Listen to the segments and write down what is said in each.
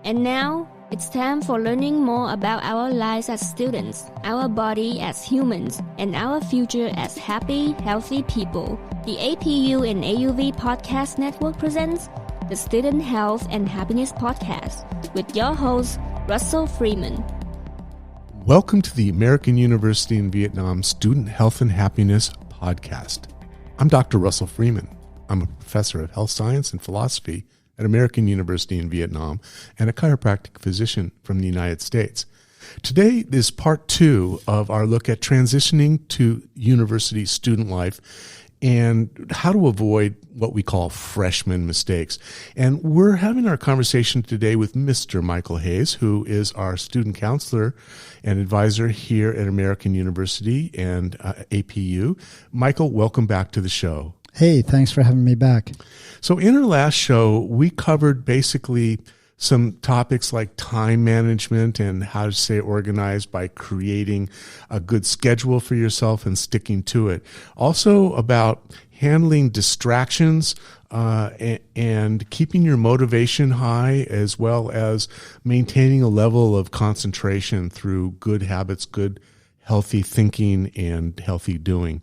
And now, it's time for learning more about our lives as students, our body as humans, and our future as happy, healthy people. The APU and AUV Podcast Network presents the Student Health and Happiness Podcast with your host, Russell Freeman. Welcome to the American University in Vietnam Student Health and Happiness Podcast. I'm Dr. Russell Freeman. I'm a professor of health science and philosophy at American University in Vietnam and a chiropractic physician from the United States. Today is part 2 of our look at transitioning to university student life and how to avoid what we call freshman mistakes. And we're having our conversation today with Mr. Michael Hayes, who is our student counselor and advisor here at American University and APU. Michael, welcome back to the show. Hey, thanks for having me back. So in our last show, we covered basically some topics like time management and how to stay organized by creating a good schedule for yourself and sticking to it. Also about handling distractions and keeping your motivation high, as well as maintaining a level of concentration through good habits, good healthy thinking and healthy doing.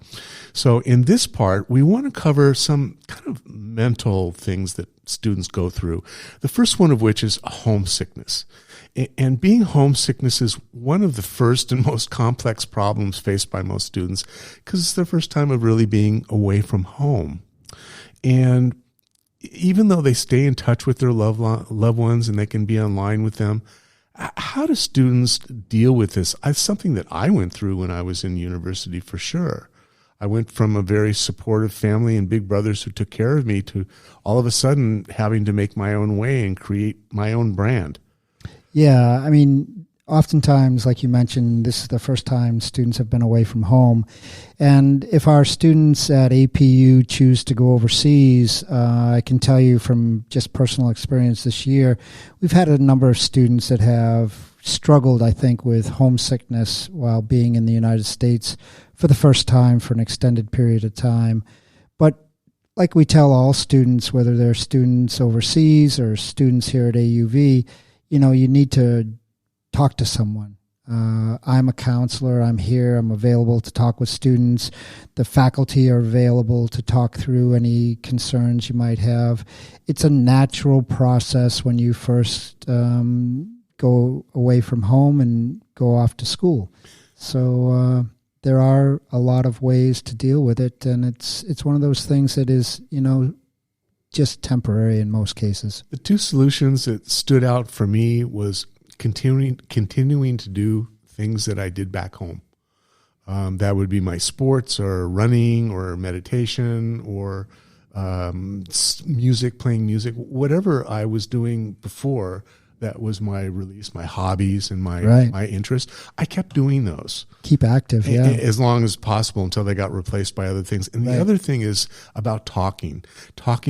So in this part, we want to cover some kind of mental things that students go through. The first one of which is homesickness. And being homesickness is one of the first and most complex problems faced by most students because it's their first time of really being away from home. And even though they stay in touch with their loved ones and they can be online with them, how do students deal with this? It's something that I went through when I was in university for sure. I went from a very supportive family and big brothers who took care of me to all of a sudden having to make my own way and create my own brand. Yeah, I mean, oftentimes, like you mentioned, this is the first time students have been away from home. And if our students at APU choose to go overseas, I can tell you from just personal experience this year, we've had a number of students that have struggled, I think, with homesickness while being in the United States for the first time for an extended period of time. But like we tell all students, whether they're students overseas or students here at AUV, you need to talk to someone. I'm a counselor. I'm here. I'm available to talk with students. The faculty are available to talk through any concerns you might have. It's a natural process when you first go away from home and go off to school. So there are a lot of ways to deal with it, and it's one of those things that is, just temporary in most cases. The 2 solutions that stood out for me was continuing to do things that I did back home. That would be my sports or running or meditation or music, playing music, whatever I was doing before. That was my release, my hobbies and my interest. I kept doing those. Keep active, yeah. As long as possible until they got replaced by other things. And the other thing is about talking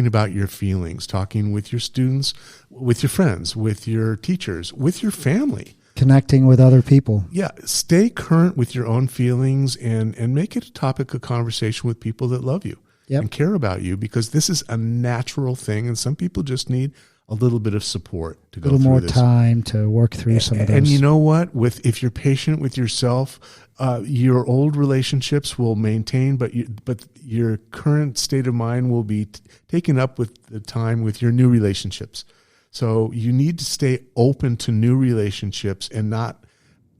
about your feelings, talking with your students, with your friends, with your teachers, with your family. Connecting with other people. Yeah, stay current with your own feelings and make it a topic of conversation with people that love you and care about you, because this is a natural thing and some people just need a little bit of support to go through this. A little more time to work through some of those. And you know what? If you're patient with yourself, your old relationships will maintain, but your current state of mind will be taken up with the time with your new relationships. So you need to stay open to new relationships and not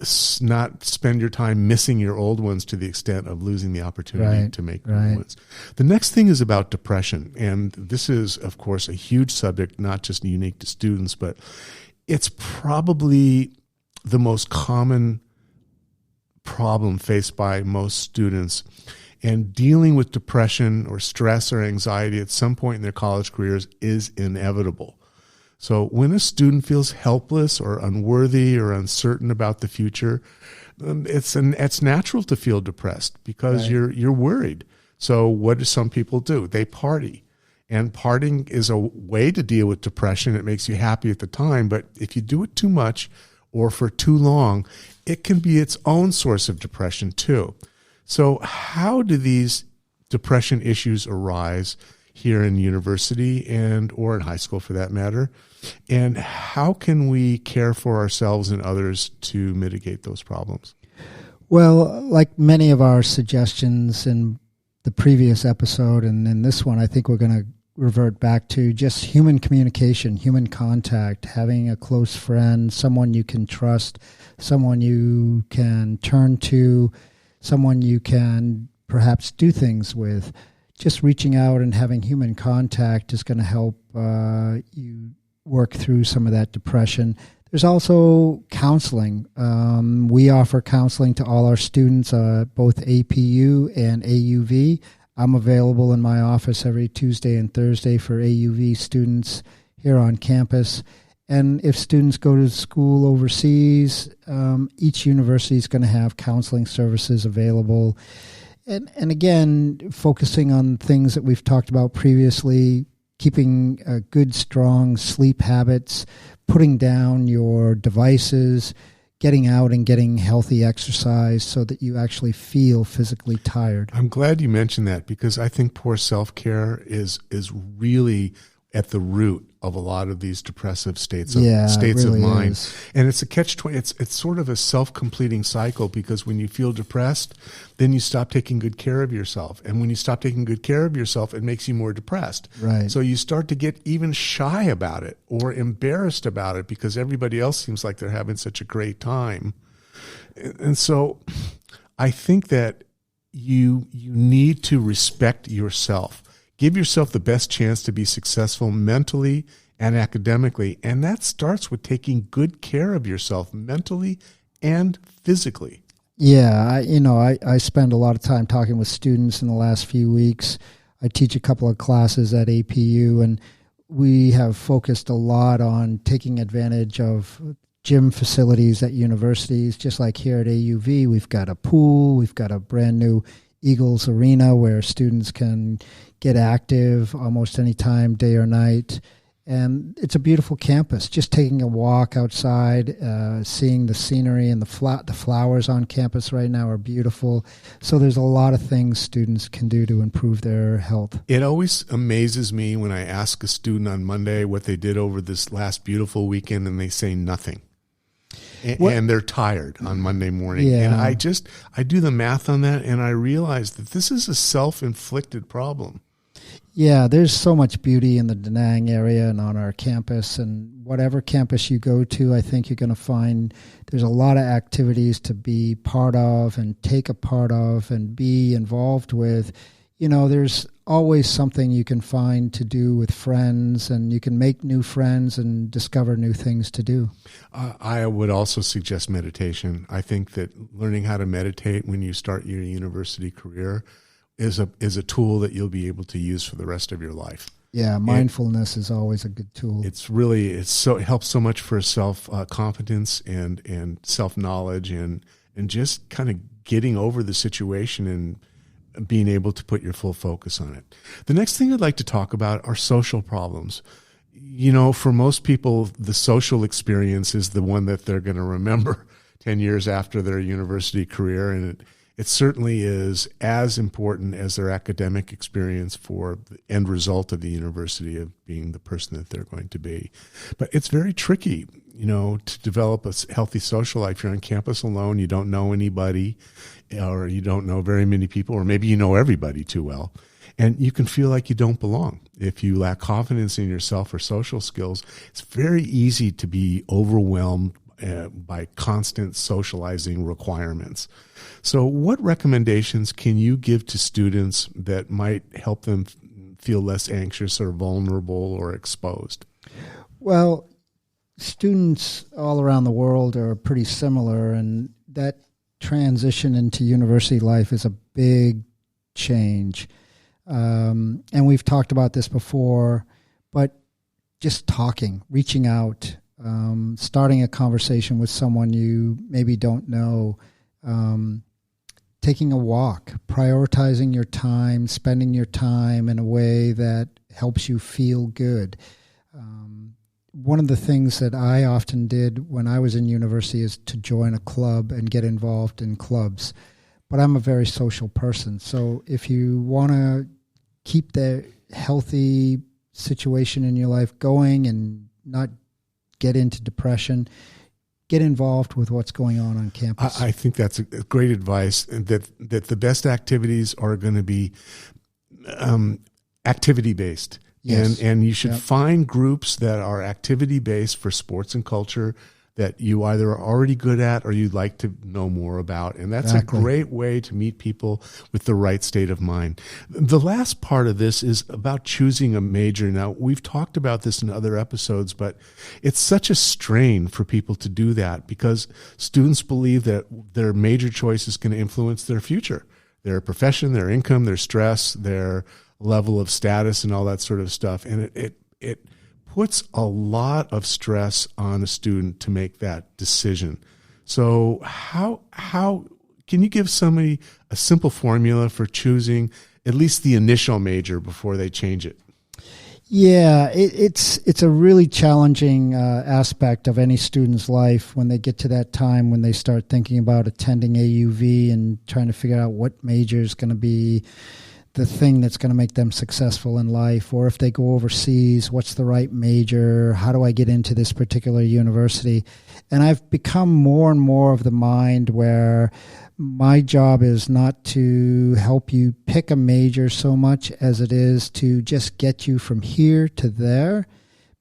spend your time missing your old ones to the extent of losing the opportunity to make new ones. The next thing is about depression. And this is, of course, a huge subject, not just unique to students, but it's probably the most common problem faced by most students. And dealing with depression or stress or anxiety at some point in their college careers is inevitable. So when a student feels helpless or unworthy or uncertain about the future, it's natural to feel depressed because you're worried. So what do some people do? They party. And partying is a way to deal with depression. It makes you happy at the time, but if you do it too much or for too long, it can be its own source of depression too. So how do these depression issues arise? here in university and or in high school for that matter? And how can we care for ourselves and others to mitigate those problems? Well, like many of our suggestions in the previous episode and in this one, I think we're going to revert back to just human communication, human contact, having a close friend, someone you can trust, someone you can turn to, someone you can perhaps do things with. Just reaching out and having human contact is going to help you work through some of that depression. There's also counseling. We offer counseling to all our students, both APU and AUV. I'm available in my office every Tuesday and Thursday for AUV students here on campus. And if students go to school overseas, each university is going to have counseling services available. And again, focusing on things that we've talked about previously, keeping good, strong sleep habits, putting down your devices, getting out and getting healthy exercise so that you actually feel physically tired. I'm glad you mentioned that because I think poor self-care is really at the root of a lot of these depressive states of mind. Is. And it's a catch-20. It's sort of a self-completing cycle because when you feel depressed, then you stop taking good care of yourself. And when you stop taking good care of yourself, it makes you more depressed. Right. So you start to get even shy about it or embarrassed about it because everybody else seems like they're having such a great time. And so I think that you need to respect yourself. Give yourself the best chance to be successful mentally and academically. And that starts with taking good care of yourself mentally and physically. Yeah, I spend a lot of time talking with students in the last few weeks. I teach a couple of classes at APU, and we have focused a lot on taking advantage of gym facilities at universities. Just like here at AUV, we've got a pool, we've got a brand new Eagles Arena where students can get active almost any time, day or night. And it's a beautiful campus. Just taking a walk outside, seeing the scenery and the flowers on campus right now are beautiful. So there's a lot of things students can do to improve their health. It always amazes me when I ask a student on Monday what they did over this last beautiful weekend and they say nothing. And they're tired on Monday morning. Yeah. And I do the math on that and I realize that this is a self-inflicted problem. Yeah, there's so much beauty in the Da Nang area and on our campus. And whatever campus you go to, I think you're going to find there's a lot of activities to be part of and take a part of and be involved with. There's always something you can find to do with friends, and you can make new friends and discover new things to do. I would also suggest meditation. I think that learning how to meditate when you start your university career is a tool that you'll be able to use for the rest of your life. Yeah, mindfulness is always a good tool. It helps so much for self confidence and self knowledge and just kind of getting over the situation and being able to put your full focus on it. The next thing I'd like to talk about are social problems. For most people, the social experience is the one that they're going to remember 10 years after their university career, and it certainly is as important as their academic experience for the end result of the university of being the person that they're going to be. But it's very tricky, to develop a healthy social life. You're on campus alone, you don't know anybody, or you don't know very many people, or maybe you know everybody too well. And you can feel like you don't belong. If you lack confidence in yourself or social skills, it's very easy to be overwhelmed by constant socializing requirements. So what recommendations can you give to students that might help them feel less anxious or vulnerable or exposed? Well, students all around the world are pretty similar, and that transition into university life is a big change. And we've talked about this before, but just talking, reaching out, starting a conversation with someone you maybe don't know, taking a walk, prioritizing your time, spending your time in a way that helps you feel good. One of the things that I often did when I was in university is to join a club and get involved in clubs. But I'm a very social person. So if you want to keep the healthy situation in your life going and not get into depression, get involved with what's going on campus. I think that's a great advice, that the best activities are going to be activity-based. Yes. And you should find groups that are activity-based for sports and culture that you either are already good at or you'd like to know more about. And that's a great way to meet people with the right state of mind. The last part of this is about choosing a major. Now, we've talked about this in other episodes, but it's such a strain for people to do that because students believe that their major choice is going to influence their future, their profession, their income, their stress, their level of status, and all that sort of stuff. And it puts a lot of stress on a student to make that decision. So how can you give somebody a simple formula for choosing at least the initial major before they change it? Yeah, it's a really challenging aspect of any student's life when they get to that time when they start thinking about attending AUV and trying to figure out what major is going to be the thing that's going to make them successful in life, or if they go overseas, what's the right major? How do I get into this particular university? And I've become more and more of the mind where my job is not to help you pick a major so much as it is to just get you from here to there,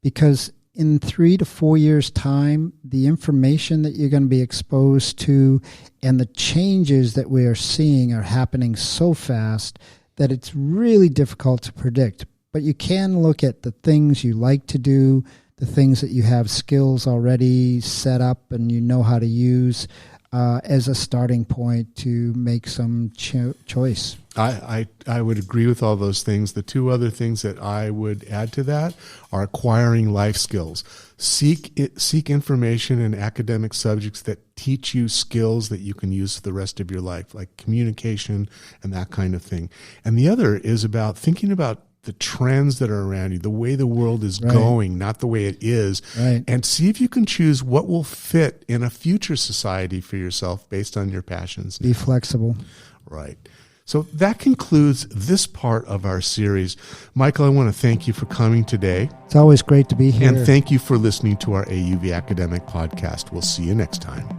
because in 3 to 4 years' time, the information that you're going to be exposed to and the changes that we are seeing are happening so fast that it's really difficult to predict. But you can look at the things you like to do, the things that you have skills already set up and you know how to use as a starting point to make some choice. I would agree with all those things. The two other things that I would add to that are acquiring life skills. Seek information in academic subjects that teach you skills that you can use for the rest of your life, like communication and that kind of thing. And the other is about thinking about the trends that are around you, the way the world is going, not the way it is, and see if you can choose what will fit in a future society for yourself based on your passions. Be flexible. Right. So that concludes this part of our series. Michael, I want to thank you for coming today. It's always great to be here. And thank you for listening to our AUV Academic Podcast. We'll see you next time.